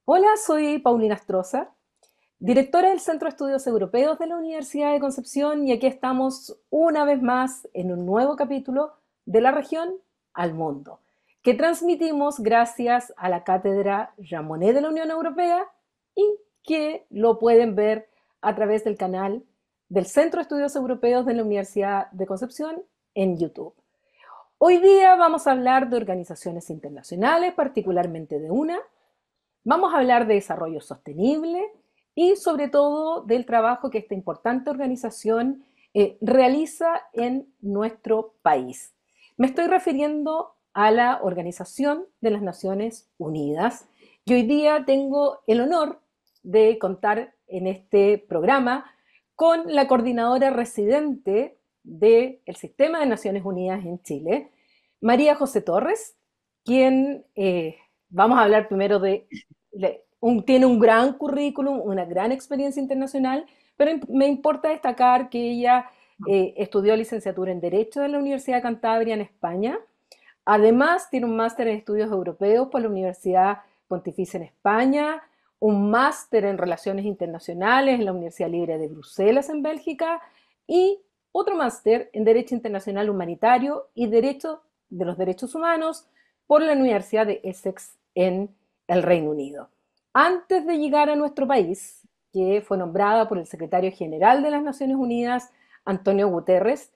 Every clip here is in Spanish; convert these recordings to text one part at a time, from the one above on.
Hola, soy Paulina Astroza, directora del Centro de Estudios Europeos de la Universidad de Concepción y aquí estamos una vez más en un nuevo capítulo de la región al mundo, que transmitimos gracias a la Cátedra Jean Monnet de la Unión Europea y que lo pueden ver a través del canal del Centro de Estudios Europeos de la Universidad de Concepción en YouTube. Hoy día vamos a hablar de organizaciones internacionales, particularmente de una. Vamos a hablar de desarrollo sostenible y sobre todo del trabajo que esta importante organización realiza en nuestro país. Me estoy refiriendo a la Organización de las Naciones Unidas y hoy día tengo el honor de contar en este programa con la coordinadora residente del Sistema de Naciones Unidas en Chile, María José Torres, quien vamos a hablar primero de tiene un gran currículum, una gran experiencia internacional, pero me importa destacar que ella estudió licenciatura en Derecho en la Universidad de Cantabria en España. Además, tiene un máster en estudios europeos por la Universidad Pontificia en España, un máster en relaciones internacionales en la Universidad Libre de Bruselas en Bélgica y otro máster en Derecho Internacional Humanitario y Derecho de los Derechos Humanos por la Universidad de Essex en el Reino Unido. Antes de llegar a nuestro país, que fue nombrada por el secretario general de las Naciones Unidas, Antonio Guterres,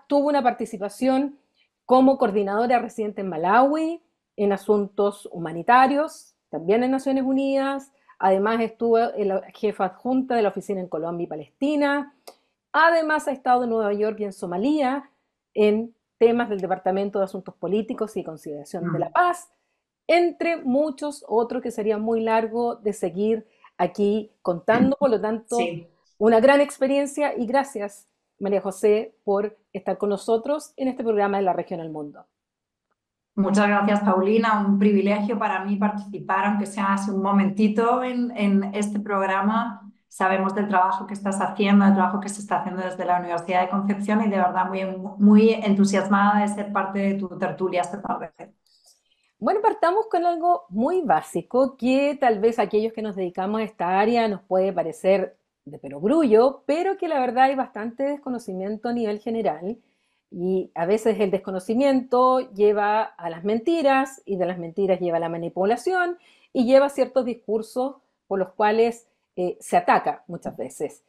tuvo una participación como coordinadora residente en Malawi, en asuntos humanitarios, también en Naciones Unidas. Además estuvo en la jefa adjunta de la oficina en Colombia y Palestina. Además ha estado en Nueva York y en Somalia en temas del Departamento de Asuntos Políticos y Conciliación de la Mm. Paz, entre muchos otros que sería muy largo de seguir aquí contando. Por lo tanto, Sí, una gran experiencia y gracias, María José, por estar con nosotros en este programa de la región al mundo. muchas gracias, Paulina. Un privilegio para mí participar, aunque sea hace un momentito, en este programa. Sabemos del trabajo que estás haciendo, del trabajo que se está haciendo desde la Universidad de Concepción y de verdad muy entusiasmada de ser parte de tu tertulia esta tarde. Bueno, partamos con algo muy básico que tal vez a aquellos que nos dedicamos a esta área nos puede parecer de perogrullo, pero que la verdad hay bastante desconocimiento a nivel general y a veces el desconocimiento lleva a las mentiras y de las mentiras lleva a la manipulación y lleva a ciertos discursos por los cuales se ataca muchas veces.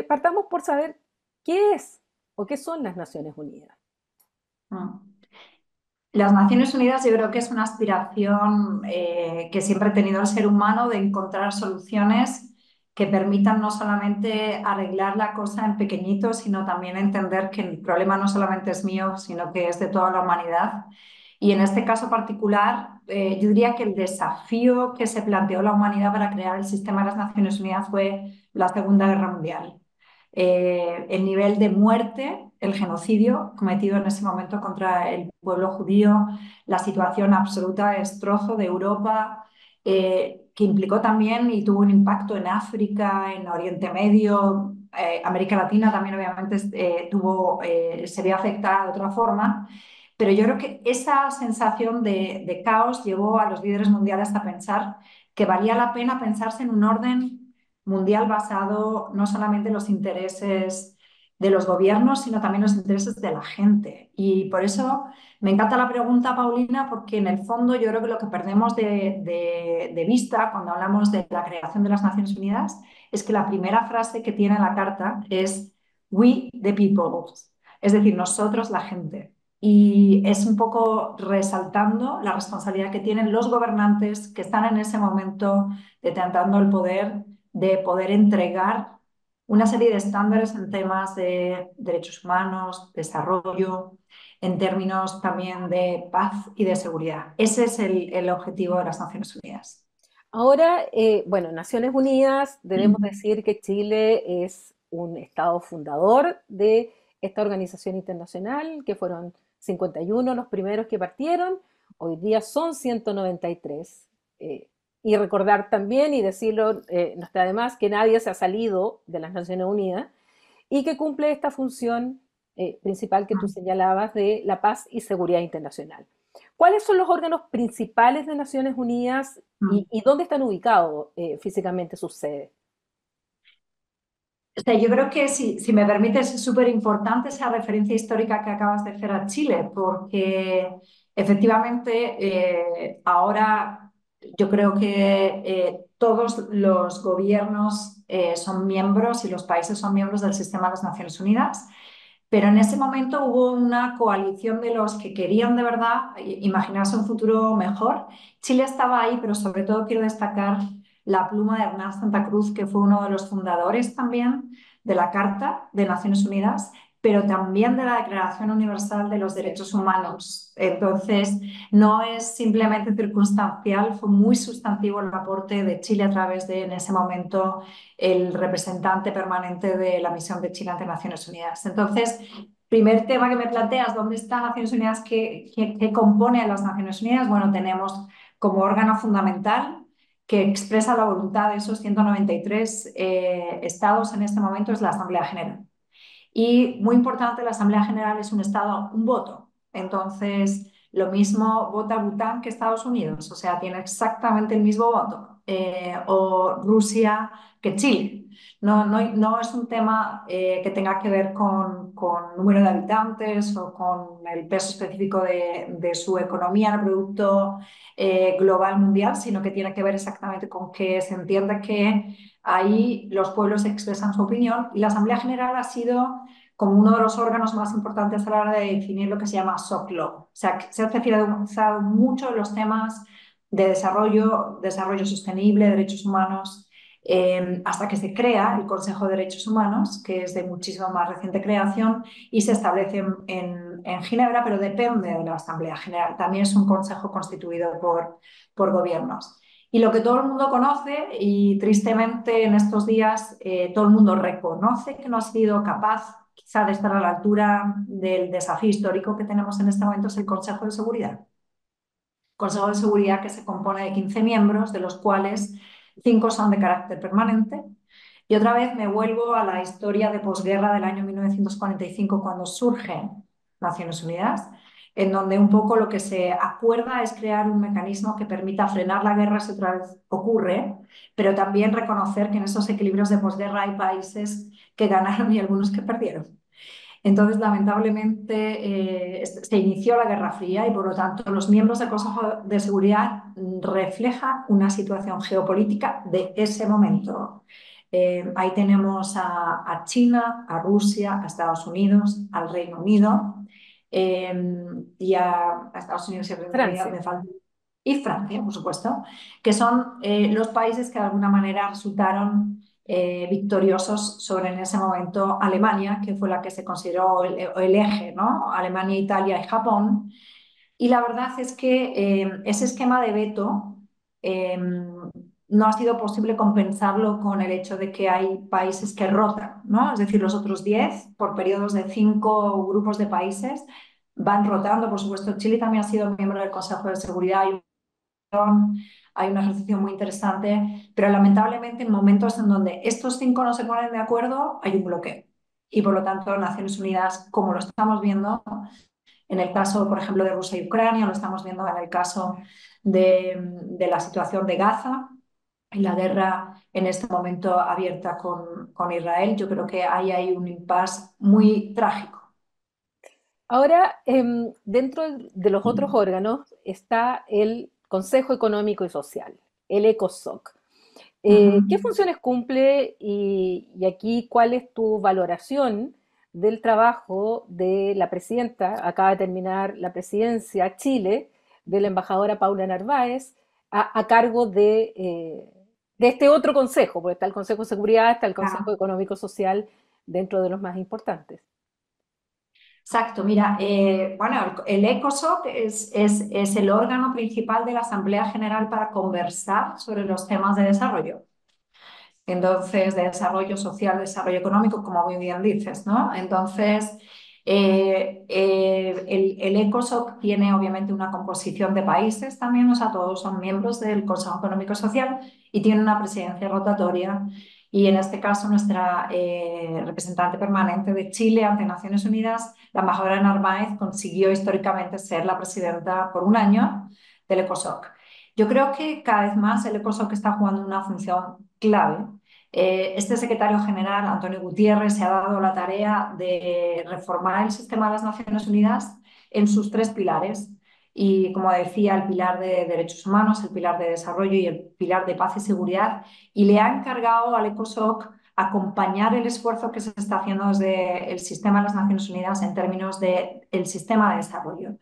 Partamos por saber qué es o qué son las Naciones Unidas. Mm. Las Naciones Unidas yo creo que es una aspiración que siempre ha tenido el ser humano de encontrar soluciones que permitan no solamente arreglar la cosa en pequeñito, sino también entender que el problema no solamente es mío, sino que es de toda la humanidad. Y en este caso particular, yo diría que el desafío que se planteó la humanidad para crear el sistema de las Naciones Unidas fue la Segunda Guerra Mundial. El nivel de muerte, el genocidio cometido en ese momento contra el pueblo judío, la situación absoluta de destrozo de Europa, que implicó también y tuvo un impacto en África, en Oriente Medio, América Latina también obviamente se vio afectada de otra forma. Pero yo creo que esa sensación de caos llevó a los líderes mundiales a pensar que valía la pena pensarse en un orden mundial basado no solamente en los intereses de los gobiernos, sino también los intereses de la gente. Y por eso me encanta la pregunta, Paulina, porque en el fondo yo creo que lo que perdemos de vista cuando hablamos de la creación de las Naciones Unidas es que la primera frase que tiene la carta es We the people, es decir, nosotros la gente. Y es un poco resaltando la responsabilidad que tienen los gobernantes que están en ese momento detentando el poder de poder entregar una serie de estándares en temas de derechos humanos, desarrollo, en términos también de paz y de seguridad. Ese es el objetivo de las Naciones Unidas. Ahora, bueno, Naciones Unidas, debemos decir que Chile es un estado fundador de esta organización internacional, que fueron 51 los primeros que partieron, hoy día son 193. Y recordar también y decirlo, no está de más, que nadie se ha salido de las Naciones Unidas y que cumple esta función principal que tú señalabas de la paz y seguridad internacional. ¿Cuáles son los órganos principales de Naciones Unidas y dónde están ubicados físicamente sus sedes? O sea, yo creo que si me permites, es súper importante esa referencia histórica que acabas de hacer a Chile, porque efectivamente ahora yo creo que todos los gobiernos son miembros y los países son miembros del sistema de las Naciones Unidas. Pero en ese momento hubo una coalición de los que querían de verdad imaginarse un futuro mejor. Chile estaba ahí, pero sobre todo quiero destacar la pluma de Hernán Santa Cruz, que fue uno de los fundadores también de la Carta de Naciones Unidas, pero también de la Declaración Universal de los Sí. Derechos Humanos. Entonces, no es simplemente circunstancial, fue muy sustantivo el aporte de Chile a través de, en ese momento, el representante permanente de la misión de Chile ante Naciones Unidas. Entonces, primer tema que me planteas, ¿dónde está Naciones Unidas? ¿Qué compone a las Naciones Unidas? Bueno, tenemos como órgano fundamental que expresa la voluntad de esos 193 estados en este momento es la Asamblea General. Y muy importante, la Asamblea General es un estado, un voto. Entonces, lo mismo vota Bután que Estados Unidos, o sea, tiene exactamente el mismo voto. O Rusia que Chile. No es un tema que tenga que ver con número de habitantes o con el peso específico de su economía en el producto global mundial, sino que tiene que ver exactamente con que se entienda que ahí los pueblos expresan su opinión y la Asamblea General ha sido como uno de los órganos más importantes a la hora de definir lo que se llama soft law. O sea, que se ha especializado mucho en los temas de desarrollo, desarrollo sostenible, derechos humanos, hasta que se crea el Consejo de Derechos Humanos, que es de muchísimo más reciente creación y se establece en Ginebra, pero depende de la Asamblea General. También es un consejo constituido por gobiernos. Y lo que todo el mundo conoce, y tristemente en estos días todo el mundo reconoce que no ha sido capaz quizá de estar a la altura del desafío histórico que tenemos en este momento, es el Consejo de Seguridad. Consejo de Seguridad que se compone de 15 miembros, de los cuales 5 son de carácter permanente. Y otra vez me vuelvo a la historia de posguerra del año 1945, cuando surge Naciones Unidas, en donde un poco lo que se acuerda es crear un mecanismo que permita frenar la guerra si otra vez ocurre, pero también reconocer que en esos equilibrios de posguerra hay países que ganaron y algunos que perdieron. Entonces, lamentablemente, se inició la Guerra Fría y, por lo tanto, los miembros del Consejo de Seguridad reflejan una situación geopolítica de ese momento. Ahí tenemos a China, a Rusia, a Estados Unidos, al Reino Unido y a Estados Unidos y al Reino Unido, Francia. me falta, y Francia, por supuesto, que son los países que de alguna manera resultaron victoriosos sobre en ese momento Alemania, que fue la que se consideró el eje, ¿no? Alemania, Italia y Japón. Y la verdad es que ese esquema de veto eh, no ha sido posible compensarlo con el hecho de que hay países que rotan, ¿no? Es decir, los otros 10, por periodos de 5 grupos de países, van rotando. Por supuesto, Chile también ha sido miembro del Consejo de Seguridad y hay un ejercicio muy interesante, pero lamentablemente en momentos en donde estos 5 no se ponen de acuerdo, hay un bloqueo. Y por lo tanto, Naciones Unidas, como lo estamos viendo en el caso, por ejemplo, de Rusia y Ucrania, lo estamos viendo en el caso de la situación de Gaza y la guerra en este momento abierta con Israel, yo creo que ahí hay un impasse muy trágico. Ahora, dentro de los otros órganos está el Consejo Económico y Social, el ECOSOC. ¿Qué Ujú. funciones cumple y aquí cuál es tu valoración del trabajo de la presidenta? Acaba de terminar la presidencia Chile de la embajadora Paula Narváez a cargo de este otro consejo, porque está el Consejo de Seguridad, está el Consejo Ah, Económico Social dentro de los más importantes. exacto, mira, bueno, el ECOSOC es el órgano principal de la Asamblea General para conversar sobre los temas de desarrollo. Entonces, de desarrollo social, desarrollo económico, como muy bien dices, ¿no? Entonces, el ECOSOC tiene obviamente una composición de países también, o sea, todos son miembros del Consejo Económico y Social y tiene una presidencia rotatoria Y en este caso, nuestra representante permanente de Chile ante Naciones Unidas, la embajadora Narváez, consiguió históricamente ser la presidenta por un año del ECOSOC. Yo creo que cada vez más el ECOSOC está jugando una función clave. Este secretario general, Antonio Gutiérrez, se ha dado la tarea de reformar el sistema de las Naciones Unidas en sus tres pilares. Y como decía, el pilar de derechos humanos, el pilar de desarrollo y el pilar de paz y seguridad. Y le ha encargado al ECOSOC acompañar el esfuerzo que se está haciendo desde el sistema de las Naciones Unidas en términos del sistema de desarrollo.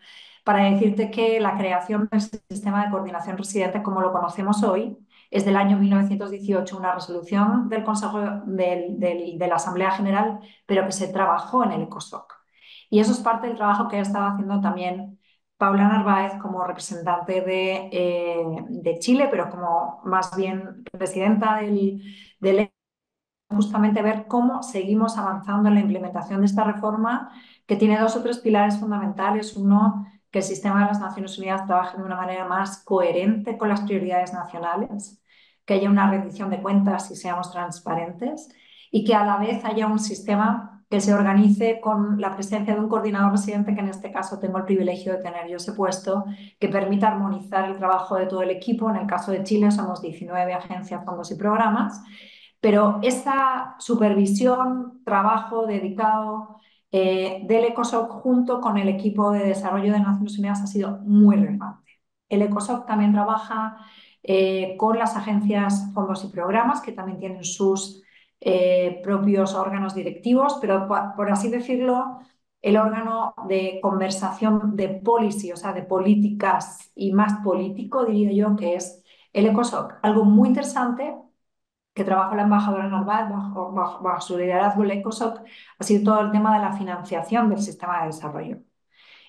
Para decirte que la creación del sistema de coordinación residente, como lo conocemos hoy, es del año 1918, una resolución del Consejo de la Asamblea General, pero que se trabajó en el ECOSOC. Y eso es parte del trabajo que ha estado haciendo también Paula Narváez como representante de Chile, pero como más bien presidenta del justamente ver cómo seguimos avanzando en la implementación de esta reforma, que tiene dos o tres pilares fundamentales. Uno, que el sistema de las Naciones Unidas trabaje de una manera más coherente con las prioridades nacionales, que haya una rendición de cuentas y seamos transparentes, y que a la vez haya un sistema que se organice con la presencia de un coordinador residente, que en este caso tengo el privilegio de tener yo ese puesto, que permita armonizar el trabajo de todo el equipo. En el caso de Chile somos 19 agencias, fondos y programas, pero esa supervisión, trabajo dedicado del ECOSOC junto con el equipo de desarrollo de Naciones Unidas ha sido muy relevante. El ECOSOC también trabaja con las agencias, fondos y programas, que también tienen sus propios órganos directivos, pero por así decirlo, el órgano de conversación de policy, o sea, de políticas y más político, diría yo, que es el ECOSOC. Algo muy interesante que trabaja la embajadora Narváez bajo su liderazgo, el ECOSOC, ha sido todo el tema de la financiación del sistema de desarrollo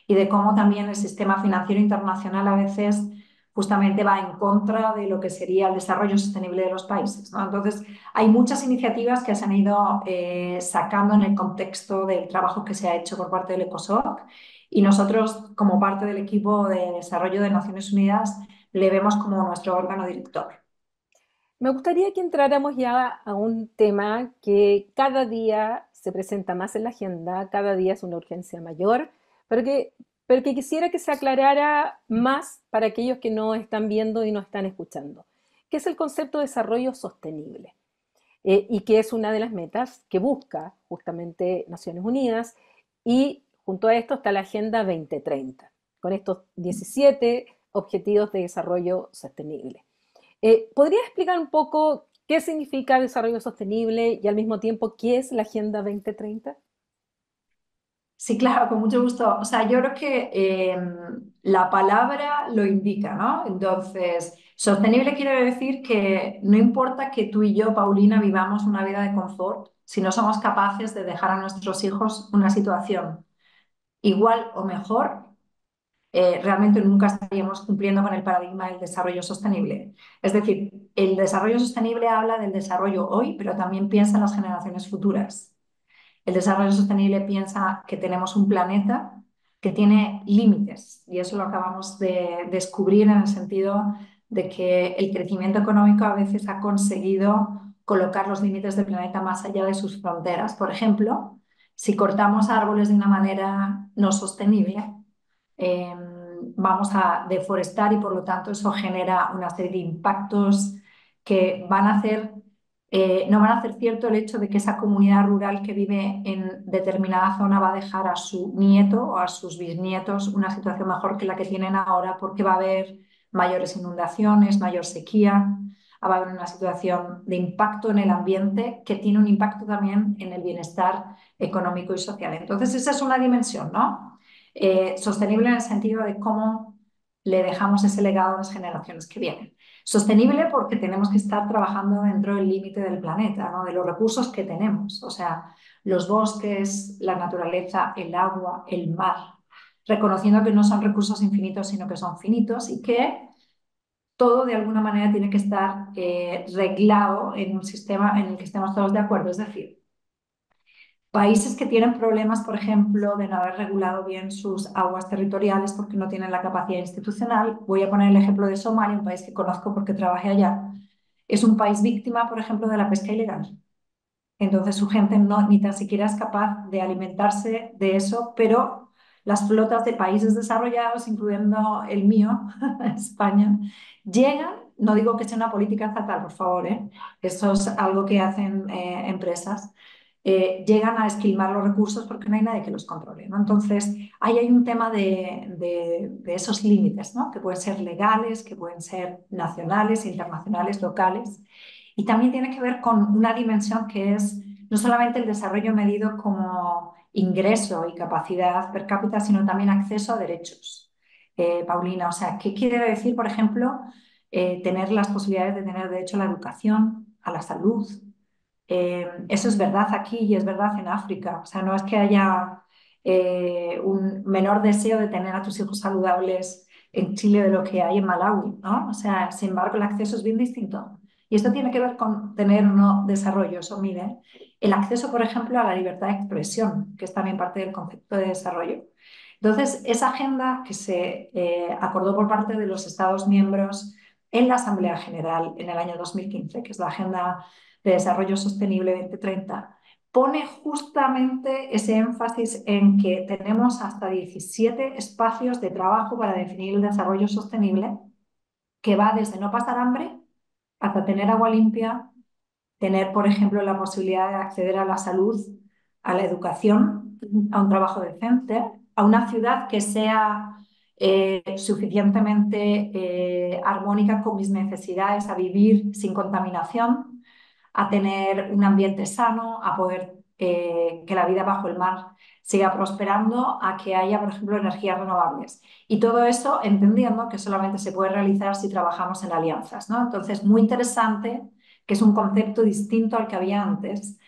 y de cómo también el sistema financiero internacional a veces justamente va en contra de lo que sería el desarrollo sostenible de los países, ¿no? Entonces, hay muchas iniciativas que se han ido sacando en el contexto del trabajo que se ha hecho por parte del ECOSOC, y nosotros, como parte del equipo de desarrollo de Naciones Unidas, le vemos como nuestro órgano director. Me gustaría que entráramos ya a un tema que cada día se presenta más en la agenda, cada día es una urgencia mayor, pero que, pero que quisiera que se aclarara más para aquellos que no están viendo y no están escuchando, que es el concepto de desarrollo sostenible, y que es una de las metas que busca justamente Naciones Unidas, y junto a esto está la Agenda 2030, con estos 17 Objetivos de Desarrollo Sostenible. ¿Podrías explicar un poco qué significa desarrollo sostenible y al mismo tiempo qué es la Agenda 2030? Sí, claro, con mucho gusto. O sea, yo creo que la palabra lo indica, ¿no? Entonces, sostenible quiere decir que no importa que tú y yo, Paulina, vivamos una vida de confort, si no somos capaces de dejar a nuestros hijos una situación igual o mejor, realmente nunca estaríamos cumpliendo con el paradigma del desarrollo sostenible. Es decir, el desarrollo sostenible habla del desarrollo hoy, pero también piensa en las generaciones futuras. El desarrollo sostenible piensa que tenemos un planeta que tiene límites, y eso lo acabamos de descubrir en el sentido de que el crecimiento económico a veces ha conseguido colocar los límites del planeta más allá de sus fronteras. Por ejemplo, si cortamos árboles de una manera no sostenible, eh, vamos a deforestar, y por lo tanto eso genera una serie de impactos que van a hacer, no van a hacer cierto el hecho de que esa comunidad rural que vive en determinada zona va a dejar a su nieto o a sus bisnietos una situación mejor que la que tienen ahora, porque va a haber mayores inundaciones, mayor sequía, va a haber una situación de impacto en el ambiente que tiene un impacto también en el bienestar económico y social. Entonces, esa es una dimensión, ¿no? Sostenible en el sentido de cómo le dejamos ese legado a las generaciones que vienen. Sostenible porque tenemos que estar trabajando dentro del límite del planeta, ¿no? De los recursos que tenemos, o sea, los bosques, la naturaleza, el agua, el mar, reconociendo que no son recursos infinitos, sino que son finitos, y que todo de alguna manera tiene que estar reglado en un sistema en el que estemos todos de acuerdo. Es decir, países que tienen problemas, por ejemplo, de no haber regulado bien sus aguas territoriales porque no tienen la capacidad institucional. Voy a poner el ejemplo de Somalia, un país que conozco porque trabajé allá. es un país víctima, por ejemplo, de la pesca ilegal. Entonces su gente no, ni tan siquiera es capaz de alimentarse de eso, pero las flotas de países desarrollados, incluyendo el mío, España, llegan, no digo que sea una política estatal, por favor, ¿eh? Eso es algo que hacen empresas, llegan a esquilmar los recursos porque no hay nadie que los controle, ¿no? Entonces, ahí hay un tema de esos límites, ¿no? Que pueden ser legales, que pueden ser nacionales, internacionales, locales. Y también tiene que ver con una dimensión que es no solamente el desarrollo medido como ingreso y capacidad per cápita, sino también acceso a derechos. Paulina, o sea, ¿qué quiere decir, por ejemplo, tener las posibilidades de tener derecho a la educación, a la salud? Eso es verdad aquí y es verdad en África. O sea, no es que haya un menor deseo de tener a tus hijos saludables en Chile de lo que hay en Malawi, ¿no? O sea, sin embargo, el acceso es bien distinto. Y esto tiene que ver con tener o no desarrollo, eso mide. El acceso, por ejemplo, a la libertad de expresión, que es también parte del concepto de desarrollo. Entonces, esa agenda que se acordó por parte de los Estados miembros en la Asamblea General en el año 2015, que es la Agenda de Desarrollo Sostenible 2030, pone justamente ese énfasis en que tenemos hasta 17 espacios de trabajo para definir el desarrollo sostenible, que va desde no pasar hambre hasta tener agua limpia, tener, por ejemplo, la posibilidad de acceder a la salud, a la educación, a un trabajo decente, a una ciudad que sea suficientemente armónica con mis necesidades, a vivir sin contaminación, a tener un ambiente sano, a poder que la vida bajo el mar siga prosperando, a que haya, por ejemplo, energías renovables. Y todo eso entendiendo que solamente se puede realizar si trabajamos en alianzas, ¿no? Entonces, muy interesante, que es un concepto distinto al que había antes,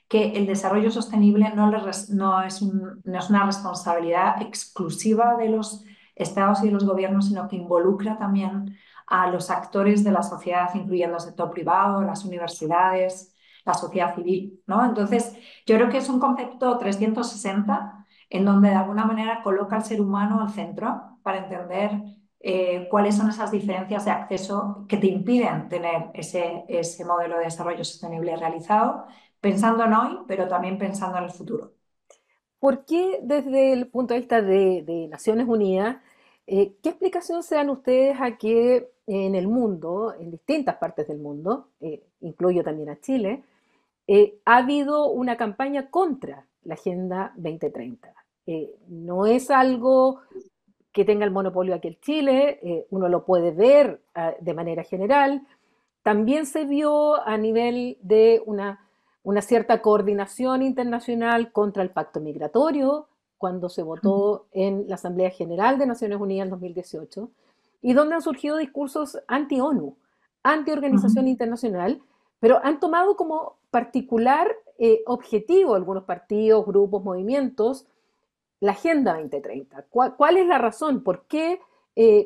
que el desarrollo sostenible no es una responsabilidad exclusiva de los estados y de los gobiernos, sino que involucra también a los actores de la sociedad, incluyendo el sector privado, las universidades, la sociedad civil, ¿no? Entonces, yo creo que es un concepto 360 en donde de alguna manera coloca al ser humano al centro para entender cuáles son esas diferencias de acceso que te impiden tener ese modelo de desarrollo sostenible realizado, pensando en hoy, pero también pensando en el futuro. ¿Por qué desde el punto de vista de Naciones Unidas, qué explicación se dan ustedes a que en el mundo, en distintas partes del mundo, incluyo también a Chile, ha habido una campaña contra la Agenda 2030? No es algo que tenga el monopolio aquí en Chile, uno lo puede ver de manera general. También se vio a nivel de una cierta coordinación internacional contra el pacto migratorio, cuando se votó en la Asamblea General de Naciones Unidas en 2018, y donde han surgido discursos anti-ONU, anti-organización Ujú. internacional, pero han tomado como particular objetivo algunos partidos, grupos, movimientos, la Agenda 2030. ¿Cuál es la razón? ¿Por qué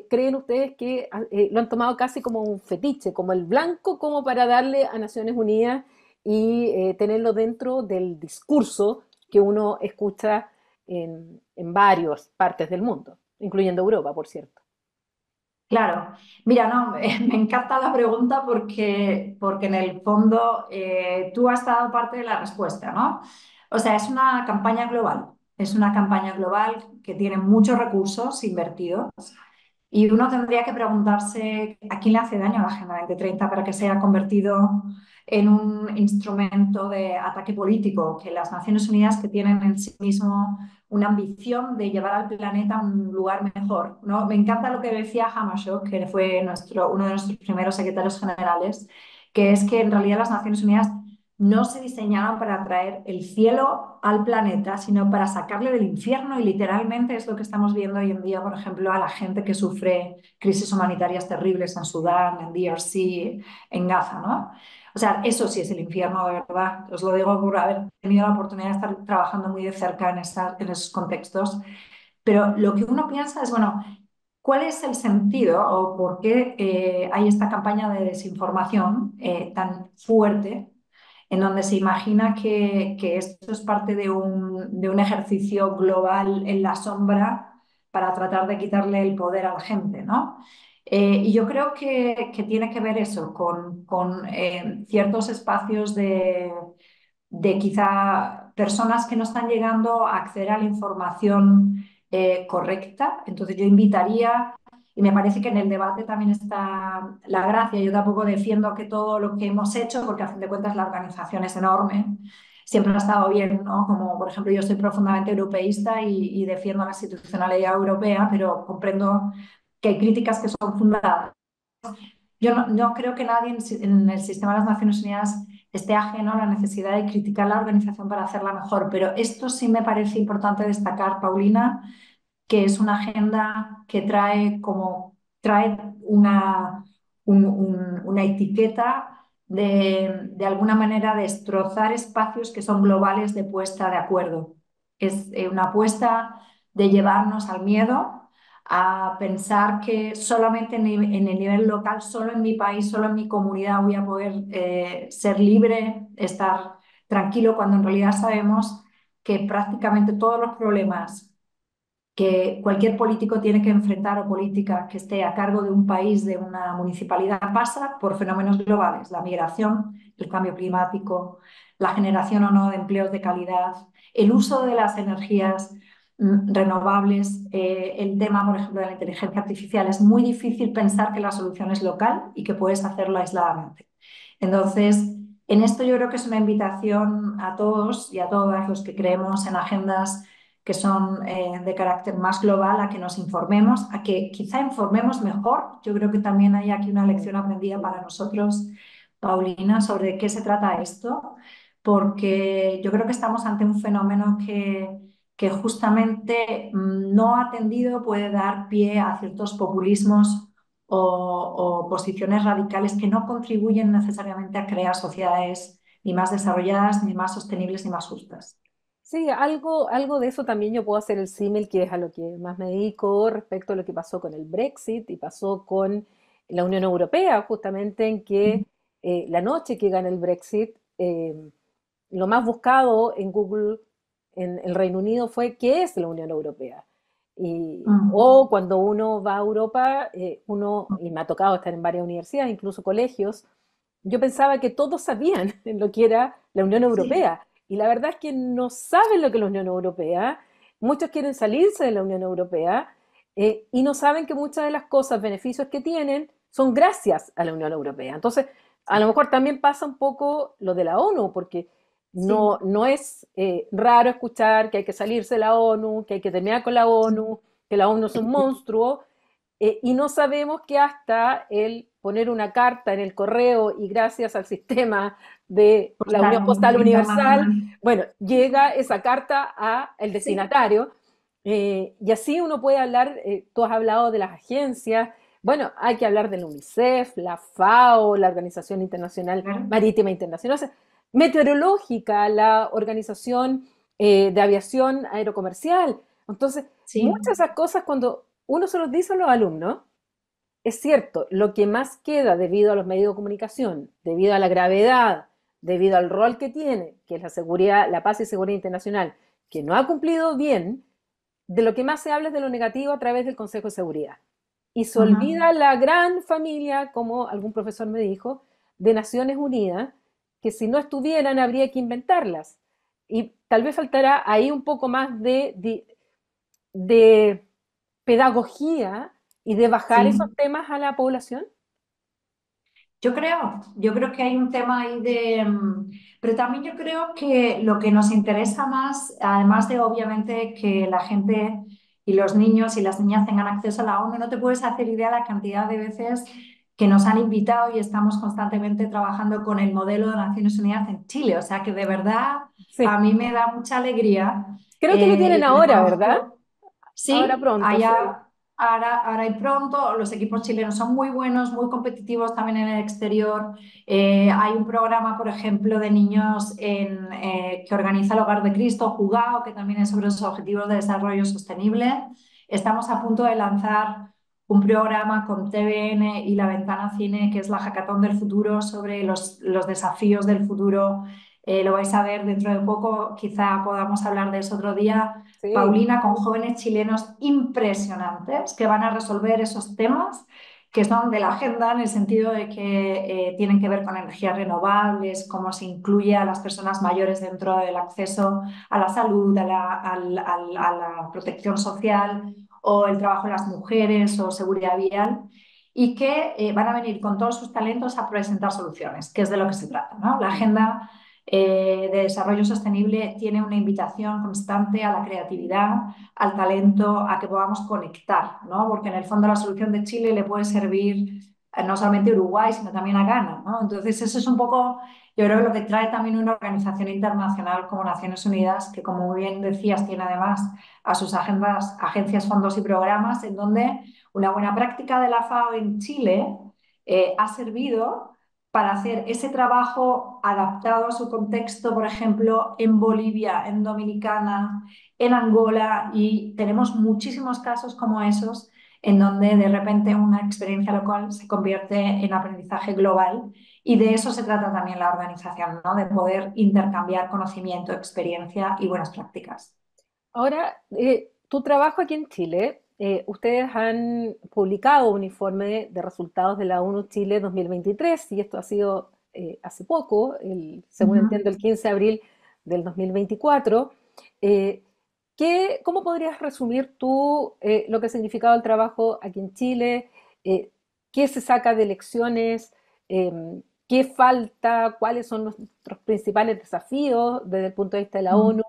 creen ustedes que lo han tomado casi como un fetiche, como el blanco, como para darle a Naciones Unidas y tenerlo dentro del discurso que uno escucha en varias partes del mundo, incluyendo Europa, por cierto? Claro, mira, no, me encanta la pregunta porque en el fondo tú has dado parte de la respuesta, ¿no? O sea, es una campaña global que tiene muchos recursos invertidos y uno tendría que preguntarse a quién le hace daño la Agenda 2030 para que se haya convertido en un instrumento de ataque político, que las Naciones Unidas que tienen en sí mismo una ambición de llevar al planeta a un lugar mejor, ¿no? Me encanta lo que decía Hamashok, que fue uno de nuestros primeros secretarios generales, que es que en realidad las Naciones Unidas no se diseñaron para traer el cielo al planeta, sino para sacarle del infierno y literalmente es lo que estamos viendo hoy en día, por ejemplo, a la gente que sufre crisis humanitarias terribles en Sudán, en DRC, en Gaza, ¿no? O sea, eso sí es el infierno de verdad. Os lo digo por haber tenido la oportunidad de estar trabajando muy de cerca en esos contextos. Pero lo que uno piensa es, bueno, ¿cuál es el sentido o por qué hay esta campaña de desinformación tan fuerte en donde se imagina que esto es parte de un ejercicio global en la sombra para tratar de quitarle el poder a la gente, ¿no? Y yo creo que tiene que ver eso con ciertos espacios de quizá personas que no están llegando a acceder a la información correcta. Entonces yo invitaría, y me parece que en el debate también está la gracia, yo tampoco defiendo que todo lo que hemos hecho, porque a fin de cuentas la organización es enorme, siempre ha estado bien, ¿no? Como por ejemplo yo soy profundamente europeísta y defiendo la institucionalidad europea, pero comprendo que hay críticas que son fundadas. Yo no creo que nadie en el sistema de las Naciones Unidas esté ajeno a la necesidad de criticar la organización para hacerla mejor, pero esto sí me parece importante destacar, Paulina, que es una agenda que trae una etiqueta de alguna manera destrozar espacios que son globales de puesta de acuerdo. Es una apuesta de llevarnos al miedo, a pensar que solamente en el nivel local, solo en mi país, solo en mi comunidad voy a poder ser libre, estar tranquilo, cuando en realidad sabemos que prácticamente todos los problemas que cualquier político tiene que enfrentar o política que esté a cargo de un país, de una municipalidad, pasa por fenómenos globales: la migración, el cambio climático, la generación o no de empleos de calidad, el uso de las energías renovables, el tema, por ejemplo, de la inteligencia artificial. Es muy difícil pensar que la solución es local y que puedes hacerlo aisladamente. Entonces, en esto yo creo que es una invitación a todos y a todas los que creemos en agendas que son de carácter más global, a que nos informemos, a que quizá informemos mejor. Yo creo que también hay aquí una lección aprendida para nosotros, Paulina, sobre qué se trata esto, porque yo creo que estamos ante un fenómeno que justamente no atendido puede dar pie a ciertos populismos o posiciones radicales que no contribuyen necesariamente a crear sociedades ni más desarrolladas, ni más sostenibles, ni más justas. Sí, algo de eso también yo puedo hacer el símil, que es a lo que más me dedico respecto a lo que pasó con el Brexit y pasó con la Unión Europea, justamente en que la noche que gana el Brexit, lo más buscado en Google en el Reino Unido fue ¿qué es la Unión Europea? Mm. O cuando uno va a Europa, y me ha tocado estar en varias universidades, incluso colegios, yo pensaba que todos sabían lo que era la Unión Sí. Europea. Y la verdad es que no saben lo que es la Unión Europea. Muchos quieren salirse de la Unión Europea, y no saben que muchas de las cosas, beneficios que tienen, son gracias a la Unión Europea. Entonces, a lo mejor también pasa un poco lo de la ONU, porque Sí. no es raro escuchar que hay que salirse de la ONU, que hay que terminar con la ONU, que la ONU es un monstruo, y no sabemos que hasta el poner una carta en el correo y gracias al sistema de la Unión Postal Postal Universal, internacional. bueno, llega esa carta a el Sí, destinatario, y así uno puede hablar, tú has hablado de las agencias, bueno, hay que hablar del UNICEF, la FAO, la Organización Internacional claro. Marítima Internacional, o sea, meteorológica, la Organización de Aviación Aerocomercial. Entonces, muchas Sí. de esas cosas cuando uno se los dice a los alumnos, es cierto, lo que más queda debido a los medios de comunicación, debido a la gravedad, debido al rol que tiene, que es la seguridad, la paz y seguridad internacional, que no ha cumplido bien, de lo que más se habla es de lo negativo a través del Consejo de Seguridad. Y se Ujú. olvida la gran familia, como algún profesor me dijo, de Naciones Unidas, que si no estuvieran habría que inventarlas. Y tal vez faltará ahí un poco más de pedagogía y de bajar esos Sí. temas a la población. Yo creo que hay un tema ahí pero también yo creo que lo que nos interesa más, además de obviamente que la gente y los niños y las niñas tengan acceso a la ONU, no te puedes hacer idea la cantidad de veces que nos han invitado y estamos constantemente trabajando con el modelo de Naciones Unidas en Chile. O sea que de verdad a Sí, mí me da mucha alegría creo que lo tienen y ahora, ¿verdad? reconozco. Ahora Sí, pronto, sí. ahora y pronto. Los equipos chilenos son muy buenos, muy competitivos también en el exterior. Hay un programa, por ejemplo, de niños que organiza el Hogar de Cristo, Jugado, que también es sobre los objetivos de desarrollo sostenible. Estamos a punto de lanzar un programa con TVN y La Ventana Cine, que es la Hackathon del futuro, sobre los desafíos del futuro. Lo vais a ver dentro de poco, quizá podamos hablar de eso otro día, Sí. Paulina, con jóvenes chilenos impresionantes que van a resolver esos temas que son de la agenda en el sentido de que tienen que ver con energías renovables, cómo se incluye a las personas mayores dentro del acceso a la salud, a la protección social o el trabajo de las mujeres o seguridad vial y que van a venir con todos sus talentos a presentar soluciones, que es de lo que se trata, ¿no? La agenda de desarrollo sostenible tiene una invitación constante a la creatividad, al talento, a que podamos conectar, ¿no? Porque en el fondo la solución de Chile le puede servir no solamente a Uruguay, sino también a Ghana, ¿no? Entonces eso es un poco, yo creo que lo que trae también una organización internacional como Naciones Unidas, que como muy bien decías, tiene además a sus agendas, agencias, fondos y programas, en donde una buena práctica de la FAO en Chile ha servido para hacer ese trabajo adaptado a su contexto, por ejemplo, en Bolivia, en Dominicana, en Angola, y tenemos muchísimos casos como esos en donde de repente una experiencia local se convierte en aprendizaje global y de eso se trata también la organización, ¿no? De poder intercambiar conocimiento, experiencia y buenas prácticas. Ahora, tu trabajo aquí en Chile, ustedes han publicado un informe de resultados de la ONU Chile 2023 y esto ha sido hace poco, según Ujú. entiendo, el 15 de abril del 2024. Eh, ¿Cómo podrías resumir tú lo que ha significado el trabajo aquí en Chile? Eh, ¿Qué se saca de lecciones? ¿Qué falta? ¿Cuáles son nuestros principales desafíos desde el punto de vista de la ONU?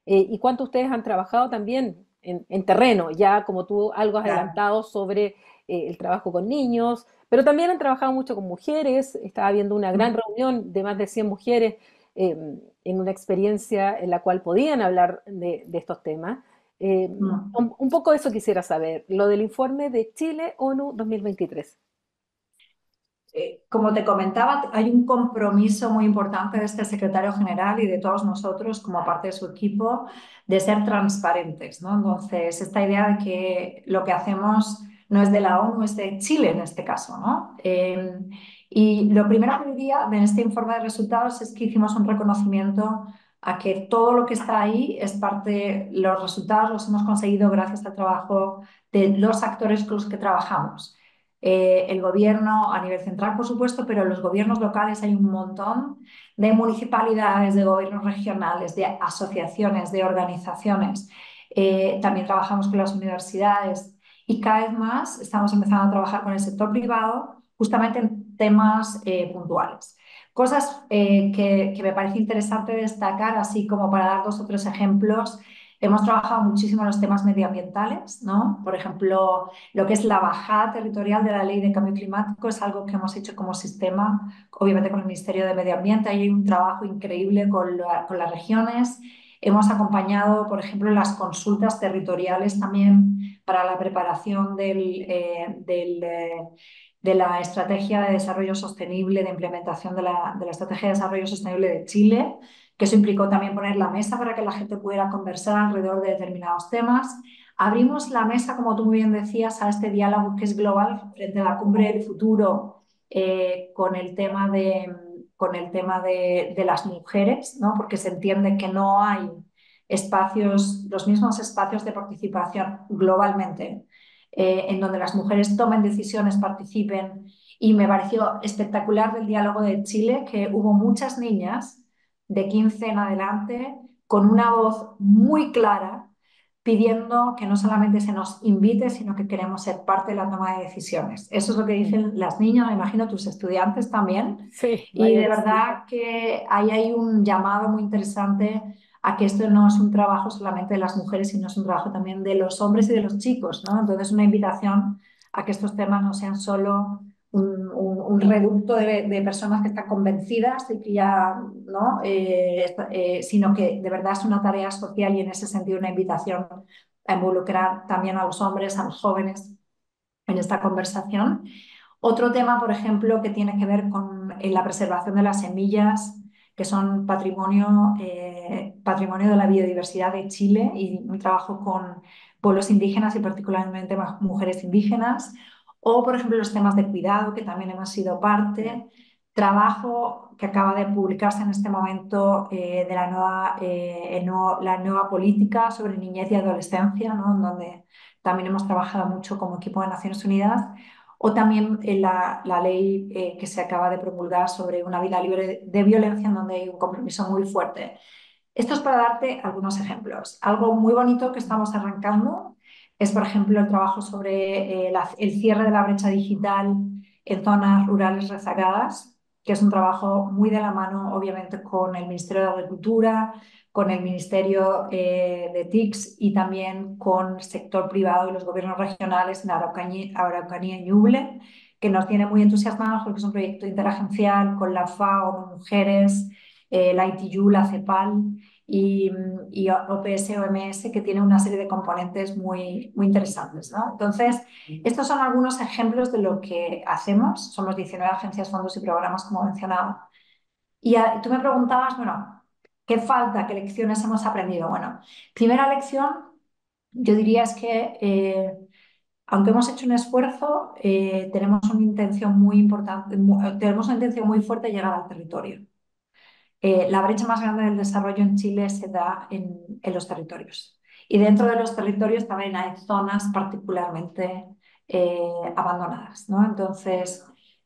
¿Y cuánto ustedes han trabajado también en terreno? Ya como tú algo has Claro. adelantado sobre el trabajo con niños, pero también han trabajado mucho con mujeres. Estaba viendo una gran reunión de más de 100 mujeres eh, en una experiencia en la cual podían hablar de estos temas. Mm. Un poco eso quisiera saber, lo del informe de Chile ONU 2023. Como te comentaba, hay un compromiso muy importante de este secretario general y de todos nosotros como parte de su equipo de ser transparentes, ¿no? Entonces, esta idea de que lo que hacemos no es de la ONU, es de Chile en este caso, ¿no? Y lo primero que diría en este informe de resultados es que hicimos un reconocimiento a que todo lo que está ahí es parte, los resultados los hemos conseguido gracias al trabajo de los actores con los que trabajamos. El gobierno a nivel central, por supuesto, pero en los gobiernos locales hay un montón de municipalidades, de gobiernos regionales, de asociaciones, de organizaciones. También trabajamos con las universidades y cada vez más estamos empezando a trabajar con el sector privado justamente en temas puntuales. Cosas que me parece interesante destacar, así como para dar dos o tres ejemplos. Hemos trabajado muchísimo en los temas medioambientales, ¿no? Por ejemplo, lo que es la bajada territorial de la Ley de Cambio Climático es algo que hemos hecho como sistema, obviamente con el Ministerio de Medio Ambiente. Ahí hay un trabajo increíble con las regiones. Hemos acompañado, por ejemplo, las consultas territoriales también para la preparación de la Estrategia de Desarrollo Sostenible, de implementación de la Estrategia de Desarrollo Sostenible de Chile, que eso implicó también poner la mesa para que la gente pudiera conversar alrededor de determinados temas. Abrimos la mesa, como tú muy bien decías, a este diálogo que es global frente a la cumbre del futuro con el tema de las mujeres, ¿no? Porque se entiende que no hay espacios, los mismos espacios de participación globalmente en donde las mujeres tomen decisiones, participen. Y me pareció espectacular del diálogo de Chile que hubo muchas niñas de 15 en adelante con una voz muy clara pidiendo que no solamente se nos invite, sino que queremos ser parte de la toma de decisiones. Eso es lo que Mm. dicen las niñas, me imagino tus estudiantes también. Sí, Y de mayores. verdad que ahí hay un llamado muy interesante a que esto no es un trabajo solamente de las mujeres, sino es un trabajo también de los hombres y de los chicos, ¿no? Entonces, una invitación a que estos temas no sean solo un reducto de personas que están convencidas y que ya, ¿no? Sino que de verdad es una tarea social y en ese sentido una invitación a involucrar también a los hombres, a los jóvenes en esta conversación. Otro tema, por ejemplo, que tiene que ver con la preservación de las semillas, que son patrimonio de la biodiversidad de Chile y un trabajo con pueblos indígenas y particularmente mujeres indígenas. O, por ejemplo, los temas de cuidado, que también hemos sido parte. Trabajo que acaba de publicarse en este momento de la nueva política sobre niñez y adolescencia, ¿no? En donde también hemos trabajado mucho como equipo de Naciones Unidas o también la ley que se acaba de promulgar sobre una vida libre de violencia, en donde hay un compromiso muy fuerte. Esto es para darte algunos ejemplos. Algo muy bonito que estamos arrancando es, por ejemplo, el trabajo sobre el cierre de la brecha digital en zonas rurales rezagadas, que es un trabajo muy de la mano, obviamente, con el Ministerio de Agricultura, con el Ministerio de TICS y también con el sector privado y los gobiernos regionales en Araucanía y Ñuble, que nos tiene muy entusiasmados porque es un proyecto interagencial con la FAO, Mujeres, la ITU, la CEPAL y OPS, OMS, que tiene una serie de componentes muy interesantes, ¿no? Entonces, estos son algunos ejemplos de lo que hacemos. Somos 19 agencias, fondos y programas, como mencionaba. Y tú me preguntabas, bueno, ¿qué falta? ¿Qué lecciones hemos aprendido? Bueno, primera lección, yo diría es que aunque hemos hecho un esfuerzo, tenemos una intención muy importante, tenemos una intención muy fuerte de llegar al territorio. La brecha más grande del desarrollo en Chile se da en los territorios. Y dentro de los territorios también hay zonas particularmente abandonadas, ¿no? Entonces,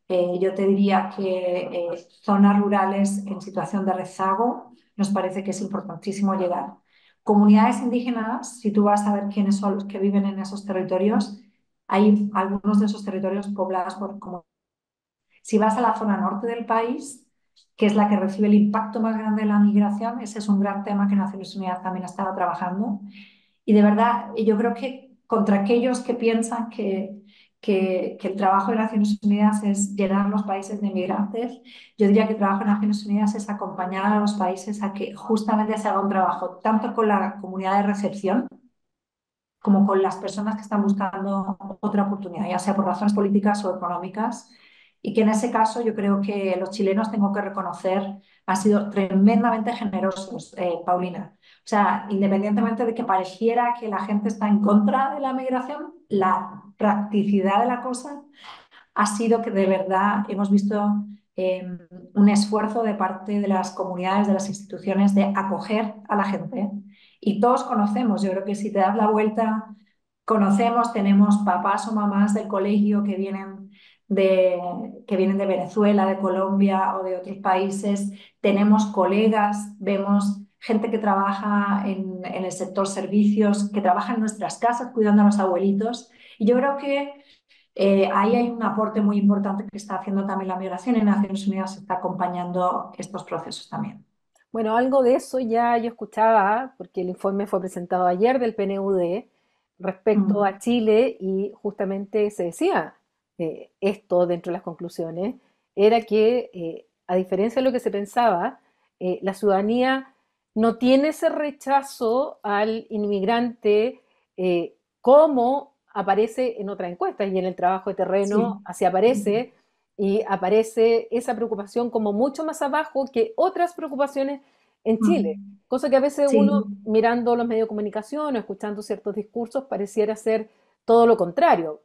yo te diría que zonas rurales en situación de rezago nos parece que es importantísimo llegar. Comunidades indígenas, si tú vas a ver quiénes son los que viven en esos territorios, hay algunos de esos territorios poblados por comunidades. Si vas a la zona norte del país, que es la que recibe el impacto más grande de la migración, ese es un gran tema que Naciones Unidas también ha estado trabajando. Y de verdad, yo creo que contra aquellos que piensan que el trabajo de Naciones Unidas es llenar los países de migrantes, yo diría que el trabajo de Naciones Unidas es acompañar a los países a que justamente se haga un trabajo tanto con la comunidad de recepción como con las personas que están buscando otra oportunidad, ya sea por razones políticas o económicas. Y que en ese caso yo creo que los chilenos, tengo que reconocer, han sido tremendamente generosos, Paulina. O sea, independientemente de que pareciera que la gente está en contra de la migración, la practicidad de la cosa ha sido que de verdad hemos visto eh, un esfuerzo de parte de las comunidades, de las instituciones, de acoger a la gente. Y todos conocemos, yo creo que si te das la vuelta, conocemos, tenemos papás o mamás del colegio que vienen de Venezuela, de Colombia o de otros países, tenemos colegas, vemos gente que trabaja en el sector servicios, que trabaja en nuestras casas cuidando a los abuelitos. Y yo creo que ahí hay un aporte muy importante que está haciendo también la migración y Naciones Unidas está acompañando estos procesos también. Bueno, algo de eso ya yo escuchaba, porque el informe fue presentado ayer del PNUD respecto a Mm, Chile y justamente se decía esto dentro de las conclusiones, era que a diferencia de lo que se pensaba, la ciudadanía no tiene ese rechazo al inmigrante como aparece en otras encuestas y en el trabajo de terreno, sí. así aparece y aparece esa preocupación como mucho más abajo que otras preocupaciones en Chile, Mm, cosa que a veces sí. uno mirando los medios de comunicación o escuchando ciertos discursos pareciera ser todo lo contrario,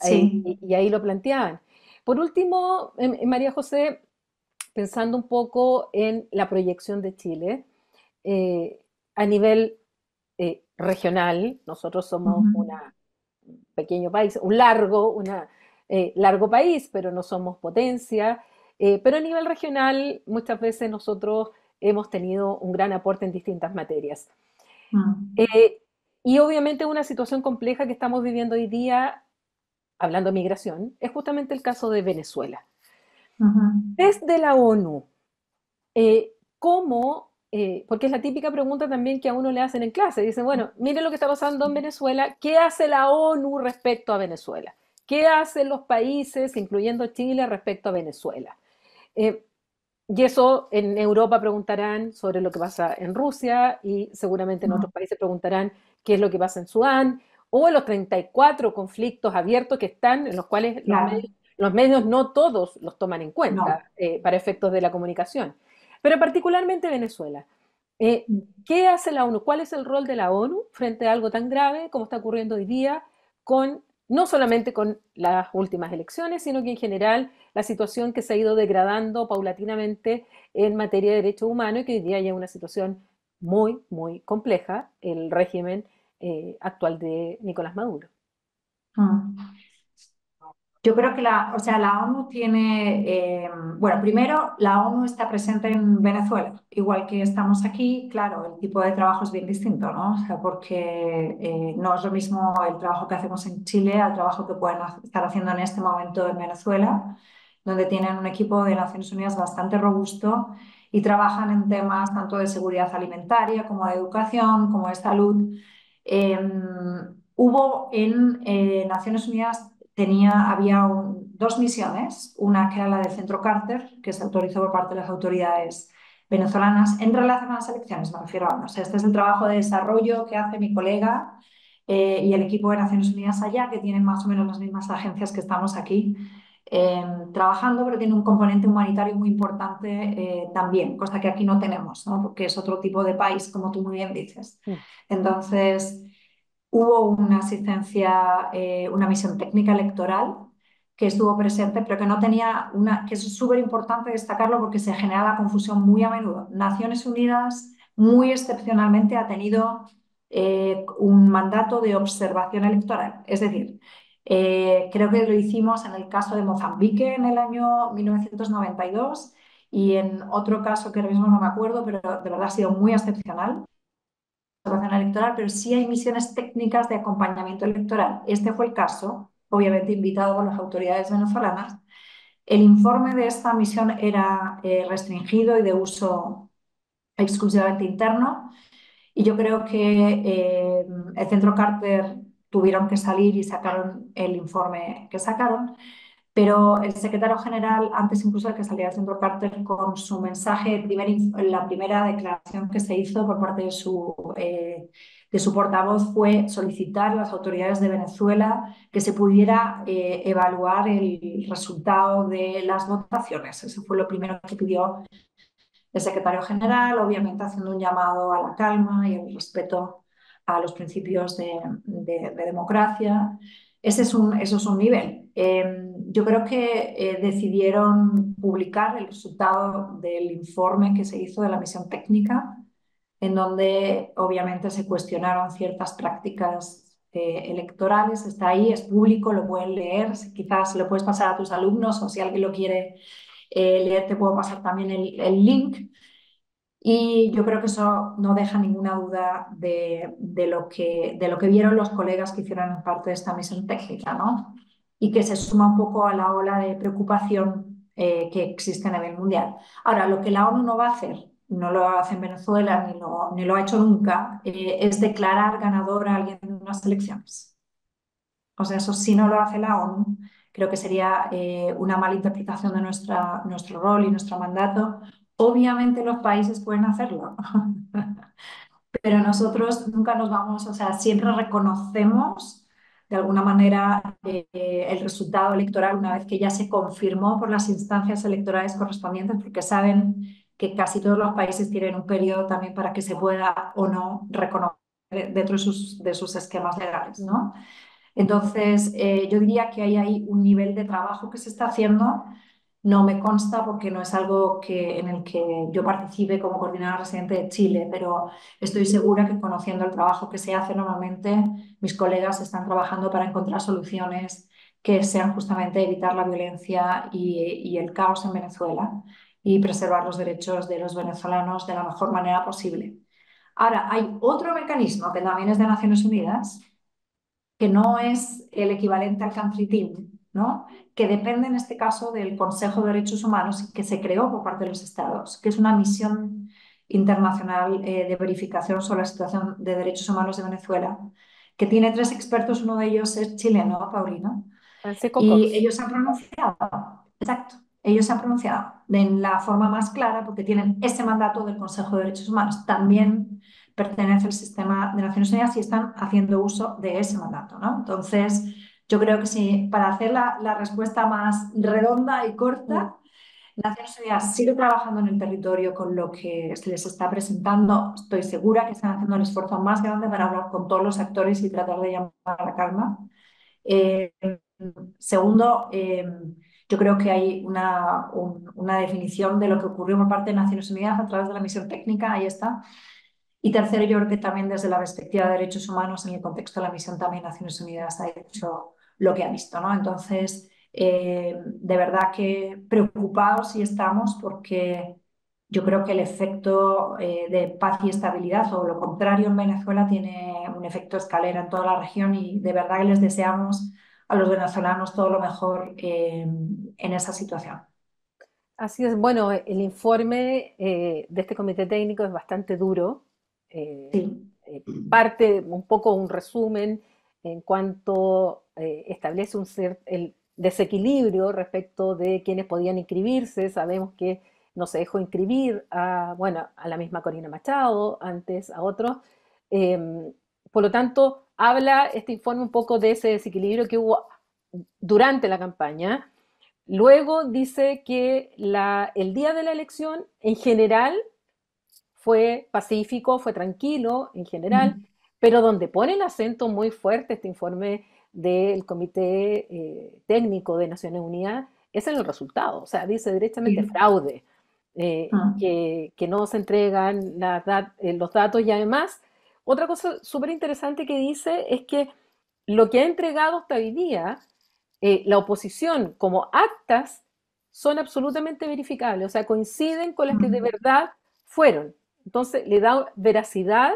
Sí. y ahí lo planteaban. Por último, María José, pensando un poco en la proyección de Chile, eh, a nivel regional, nosotros somos un Ujú. pequeño país, largo país, pero no somos potencia. Pero a nivel regional, muchas veces nosotros hemos tenido un gran aporte en distintas materias. Mm, Eh, y obviamente una situación compleja que estamos viviendo hoy día, hablando de migración, es justamente el caso de Venezuela. ujú. Desde la ONU, ¿cómo? Porque es la típica pregunta también que a uno le hacen en clase. Dicen, bueno, mire lo que está pasando en Venezuela, ¿qué hace la ONU respecto a Venezuela? ¿Qué hacen los países, incluyendo Chile, respecto a Venezuela? Eh, y eso en Europa preguntarán sobre lo que pasa en Rusia y seguramente en otros Mm, países preguntarán qué es lo que pasa en Sudán o en los 34 conflictos abiertos que están, en los cuales claro. los medios no todos los toman en cuenta No. para efectos de la comunicación, pero particularmente Venezuela. Mm. ¿Qué hace la ONU? ¿Cuál es el rol de la ONU frente a algo tan grave como está ocurriendo hoy día con no solamente con las últimas elecciones, sino que en general la situación que se ha ido degradando paulatinamente en materia de derechos humanos y que hoy día ya es una situación muy compleja, el régimen actual de Nicolás Maduro? Mm. Yo creo que o sea, la ONU tiene, bueno, primero, la ONU está presente en Venezuela, igual que estamos aquí, claro, el tipo de trabajo es bien distinto, ¿no? O sea, porque no es lo mismo el trabajo que hacemos en Chile al trabajo que pueden estar haciendo en este momento en Venezuela, donde tienen un equipo de Naciones Unidas bastante robusto y trabajan en temas tanto de seguridad alimentaria como de educación, como de salud. Hubo en Naciones Unidas había dos misiones, una que era la del Centro Carter, que se autorizó por parte de las autoridades venezolanas en relación a las elecciones, me refiero a, o sea, este es el trabajo de desarrollo que hace mi colega y el equipo de Naciones Unidas allá, que tienen más o menos las mismas agencias que estamos aquí trabajando, pero tiene un componente humanitario muy importante también, cosa que aquí no tenemos, ¿no? Porque es otro tipo de país, como tú muy bien dices. Mm. Entonces, hubo una asistencia, una misión técnica electoral que estuvo presente, pero que no tenía una, que es súper importante destacarlo porque se genera la confusión muy a menudo. Naciones Unidas, muy excepcionalmente, ha tenido un mandato de observación electoral. Es decir, creo que lo hicimos en el caso de Mozambique en el año 1992 y en otro caso que ahora mismo no me acuerdo, pero de verdad ha sido muy excepcional observación electoral, pero sí hay misiones técnicas de acompañamiento electoral. Este fue el caso, obviamente invitado por las autoridades venezolanas. El informe de esta misión era restringido y de uso exclusivamente interno, y yo creo que el Centro Carter tuvieron que salir y sacaron el informe que sacaron, pero el secretario general, antes incluso de que saliera el Centro Carter, con su mensaje, la primera declaración que se hizo por parte de su portavoz fue solicitar a las autoridades de Venezuela que se pudiera evaluar el resultado de las votaciones. Eso fue lo primero que pidió el secretario general, obviamente haciendo un llamado a la calma y al respeto a los principios de democracia. Eso es un nivel. Yo creo que decidieron publicar el resultado del informe que se hizo de la misión técnica, en donde obviamente se cuestionaron ciertas prácticas electorales. Está ahí, es público, lo pueden leer, quizás lo puedes pasar a tus alumnos o si alguien lo quiere leer, te puedo pasar también el link. Y yo creo que eso no deja ninguna duda de lo que vieron los colegas que hicieron parte de esta misión técnica, ¿no? Y que se suma un poco a la ola de preocupación que existe a nivel mundial. Ahora, lo que la ONU no va a hacer, no lo hace en Venezuela ni lo ha hecho nunca, es declarar ganador a alguien en unas elecciones. O sea, eso sí no lo hace la ONU. Creo que sería una mala interpretación de nuestro rol y nuestro mandato. Obviamente los países pueden hacerlo, pero nosotros nunca nos vamos, o sea, siempre reconocemos de alguna manera el resultado electoral una vez que ya se confirmó por las instancias electorales correspondientes, porque saben que casi todos los países tienen un periodo también para que se pueda o no reconocer dentro de sus esquemas legales, ¿no? Entonces, yo diría que hay ahí un nivel de trabajo que se está haciendo. No me consta porque no es algo en el que yo participe como coordinadora residente de Chile, pero estoy segura que conociendo el trabajo que se hace normalmente, mis colegas están trabajando para encontrar soluciones que sean justamente evitar la violencia y el caos en Venezuela y preservar los derechos de los venezolanos de la mejor manera posible. Ahora, hay otro mecanismo que también es de Naciones Unidas que no es el equivalente al country team, ¿no? Que depende en este caso del Consejo de Derechos Humanos que se creó por parte de los Estados, que es una misión internacional de verificación sobre la situación de derechos humanos de Venezuela, que tiene tres expertos, uno de ellos es chileno, Paulino, Francisco y Cox. ellos se han pronunciado, exacto, ellos se han pronunciado en la forma más clara porque tienen ese mandato del Consejo de Derechos Humanos. También pertenece al sistema de Naciones Unidas y están haciendo uso de ese mandato, ¿no? Entonces, yo creo que sí, para hacer la respuesta más redonda y Mm. corta, Naciones Unidas sigue trabajando en el territorio con lo que se les está presentando. Estoy segura que están haciendo el esfuerzo más grande para hablar con todos los actores y tratar de llamar a la calma. Eh, Segundo, yo creo que hay una definición de lo que ocurrió por parte de Naciones Unidas a través de la misión técnica, ahí está. Y tercero, yo creo que también desde la perspectiva de derechos humanos, en el contexto de la misión también Naciones Unidas ha hecho lo que ha visto, ¿no? Entonces, De verdad que preocupados sí estamos porque yo creo que el efecto de paz y estabilidad, o lo contrario en Venezuela, tiene un efecto escalera en toda la región y de verdad que les deseamos a los venezolanos todo lo mejor en esa situación. Así es, bueno, el informe de este comité técnico es bastante duro. eh, Sí. Parte un poco un resumen en cuanto establece el desequilibrio respecto de quienes podían inscribirse. Sabemos que no se dejó inscribir a, bueno, a la misma Corina Machado, antes a otros. Eh, por lo tanto, habla este informe un poco de ese desequilibrio que hubo durante la campaña. Luego dice que el día de la elección, en general, fue pacífico, fue tranquilo, en general, Mm. pero donde pone el acento muy fuerte este informe del Comité Técnico de Naciones Unidas es en el resultado. O sea, dice directamente Sí. fraude, Mm. que no se entregan los datos, y además, otra cosa súper interesante que dice es que lo que ha entregado hasta hoy día la oposición como actas son absolutamente verificables, o sea, coinciden con las que de Mm. verdad fueron. Entonces, le da veracidad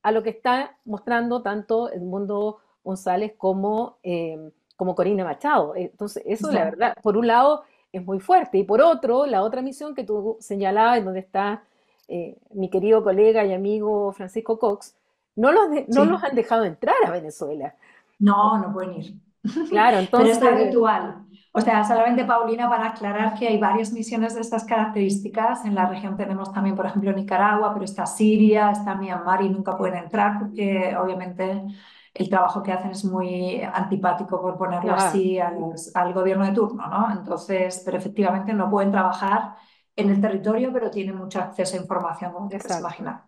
a lo que está mostrando tanto Edmundo González como Corina Machado. Entonces, eso la Está. verdad, por un lado, es muy fuerte. Y por otro, la otra misión que tú señalabas, en donde está mi querido colega y amigo Francisco Cox, no los Sí. han dejado entrar a Venezuela. No, no pueden ir. Claro, Pero está entonces, virtual. O sea, solamente Paulina, para aclarar que hay varias misiones de estas características. En la región tenemos también, por ejemplo, Nicaragua, pero está Siria, está Myanmar y nunca pueden entrar porque obviamente el trabajo que hacen es muy antipático, por ponerlo claro, así, al gobierno de turno, ¿no? Entonces, pero efectivamente no pueden trabajar en el territorio, pero tienen mucho acceso a información, como te puedes exacto. imaginar.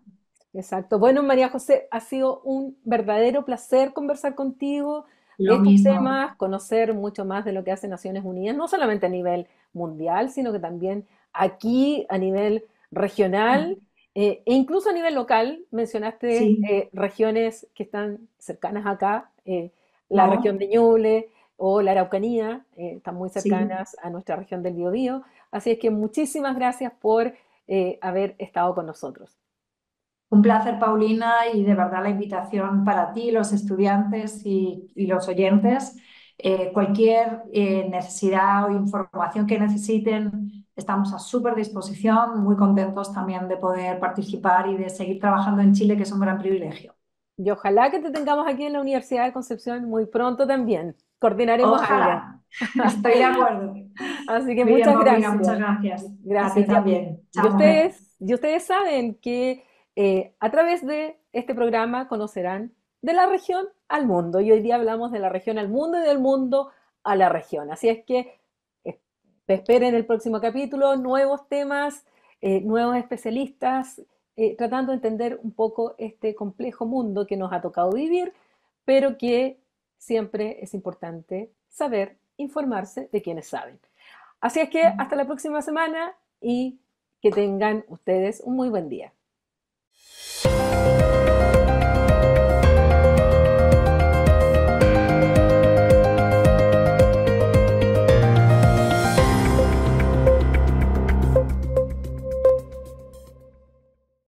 Exacto. Bueno, María José, ha sido un verdadero placer conversar contigo de Lo estos mismo. temas, conocer mucho más de lo que hace Naciones Unidas, no solamente a nivel mundial, sino que también aquí a nivel regional e incluso a nivel local. Mencionaste Sí, regiones que están cercanas acá, la región claro, de Ñuble o la Araucanía, están muy sí. cercanas a nuestra región del Biobío. Así es que muchísimas gracias por haber estado con nosotros. Un placer, Paulina, y de verdad la invitación para ti, los estudiantes y los oyentes. Cualquier necesidad o información que necesiten, estamos a súper disposición, muy contentos también de poder participar y de seguir trabajando en Chile, que es un gran privilegio. Y ojalá que te tengamos aquí en la Universidad de Concepción muy pronto también. Coordinaremos algo. Ojalá, estoy de acuerdo. Así que Muy bien, muchas Paulina, muchas gracias. gracias. A ti Gracias. también. Chao, mujer. Y ustedes saben que a través de este programa conocerán de la región al mundo. Y hoy día hablamos de la región al mundo y del mundo a la región. Así es que eh, esperen el próximo capítulo, nuevos temas, nuevos especialistas, tratando de entender un poco este complejo mundo que nos ha tocado vivir, pero que siempre es importante saber informarse de quienes saben. Así es que hasta la próxima semana y que tengan ustedes un muy buen día.